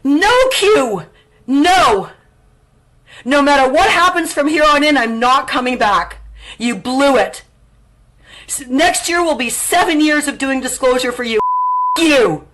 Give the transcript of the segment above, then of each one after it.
No, Q! No! No matter what happens from here on in, I'm not coming back. You blew it. Next year will be 7 years of doing disclosure for you. You!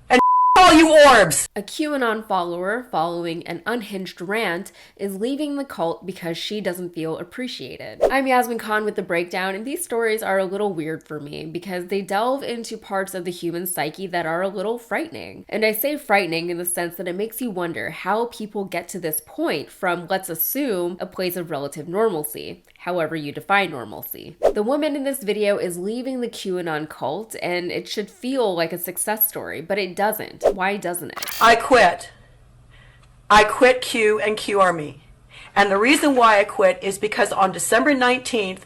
And all you orbs! A QAnon follower following an unhinged rant is leaving the cult because she doesn't feel appreciated. I'm Yasmin Khan with the breakdown, and these stories are a little weird for me because they delve into parts of the human psyche that are a little frightening. And I say frightening in the sense that it makes you wonder how people get to this point from, let's assume, a place of relative normalcy, however you define normalcy. The woman in this video is leaving the QAnon cult, and it should feel like a success story, but it doesn't. Why doesn't it? I quit. I quit Q and Q Army. And the reason why I quit is because on December 19th,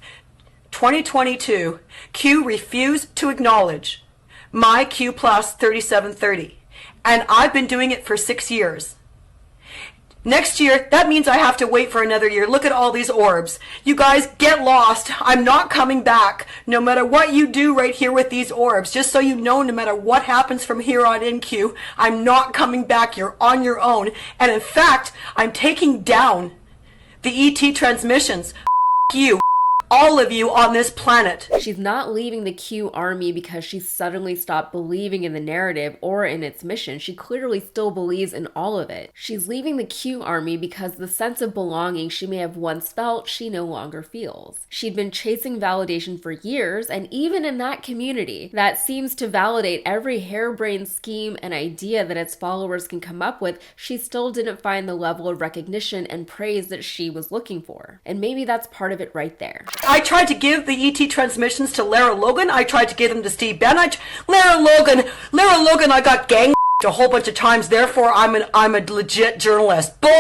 2022, Q refused to acknowledge my Q plus 3730. And I've been doing it for 6 years. Next year, that means I have to wait for another year. Look at all these orbs. You guys, get lost. I'm not coming back. No matter what you do right here with these orbs, just so you know, no matter what happens from here on in, Q, I'm not coming back. You're on your own. And in fact, I'm taking down the ET transmissions. You. All of you on this planet. She's not leaving the Q Army because she suddenly stopped believing in the narrative or in its mission. She clearly still believes in all of it. She's leaving the Q Army because the sense of belonging she may have once felt, she no longer feels. She'd been chasing validation for years, and even in that community that seems to validate every harebrained scheme and idea that its followers can come up with, she still didn't find the level of recognition and praise that she was looking for. And maybe that's part of it right there. I tried to give the ET transmissions to Lara Logan. I tried to give them to Steve Bannon. Lara Logan, I got gang a whole bunch of times. Therefore, I'm a legit journalist. Bull,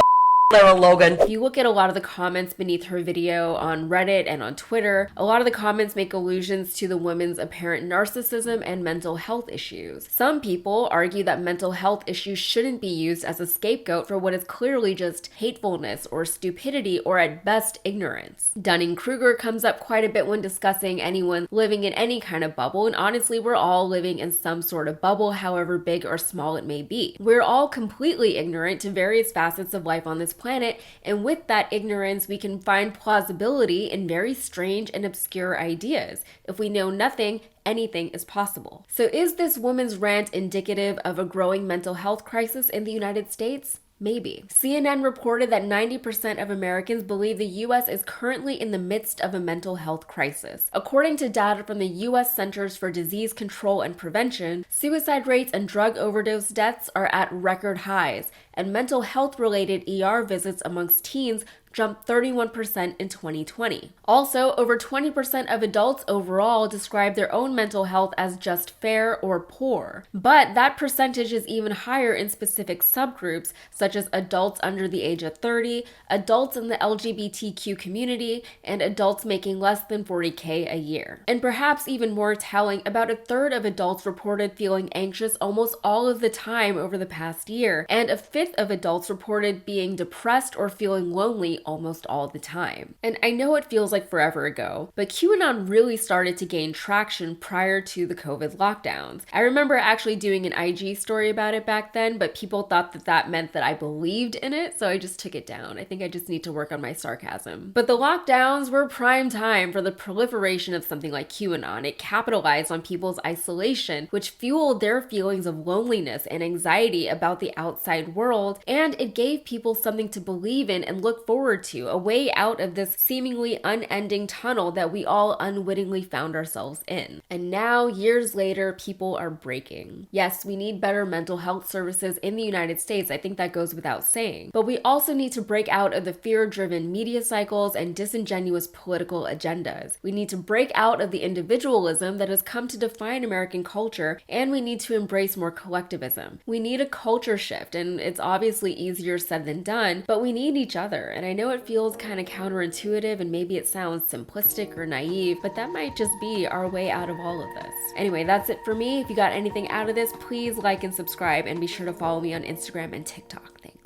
Lara Logan. If you look at a lot of the comments beneath her video on Reddit and on Twitter, a lot of the comments make allusions to the woman's apparent narcissism and mental health issues. Some people argue that mental health issues shouldn't be used as a scapegoat for what is clearly just hatefulness or stupidity or at best ignorance. Dunning-Kruger comes up quite a bit when discussing anyone living in any kind of bubble, and honestly, we're all living in some sort of bubble, however big or small it may be. We're all completely ignorant to various facets of life on this planet, and with that ignorance we can find plausibility in very strange and obscure ideas. If we know nothing, anything is possible. So is this woman's rant indicative of a growing mental health crisis in the United States? Maybe. CNN reported that 90% of Americans believe the U.S. is currently in the midst of a mental health crisis. According to data from the U.S. Centers for Disease Control and Prevention, suicide rates and drug overdose deaths are at record highs, and mental health-related ER visits amongst teens jumped 31% in 2020. Also, over 20% of adults overall describe their own mental health as just fair or poor. But that percentage is even higher in specific subgroups, such as adults under the age of 30, adults in the LGBTQ community, and adults making less than $40K a year. And perhaps even more telling, about a third of adults reported feeling anxious almost all of the time over the past year, and a fifth of adults reported being depressed or feeling lonely almost all the time. And I know it feels like forever ago, but QAnon really started to gain traction prior to the COVID lockdowns. I remember actually doing an IG story about it back then, but people thought that that meant that I believed in it, so I just took it down. I think I just need to work on my sarcasm. But the lockdowns were prime time for the proliferation of something like QAnon. It capitalized on people's isolation, which fueled their feelings of loneliness and anxiety about the outside world, and it gave people something to believe in and look forward to, a way out of this seemingly unending tunnel that we all unwittingly found ourselves in. And now, years later, people are breaking. Yes, we need better mental health services in the United States. I think that goes without saying. But we also need to break out of the fear-driven media cycles and disingenuous political agendas. We need to break out of the individualism that has come to define American culture, and we need to embrace more collectivism. We need a culture shift, and it's obviously easier said than done, but we need each other. And I know it feels kind of counterintuitive and maybe it sounds simplistic or naive, but that might just be our way out of all of this. Anyway, that's it for me. If you got anything out of this, please like and subscribe, and be sure to follow me on Instagram and TikTok. Thanks.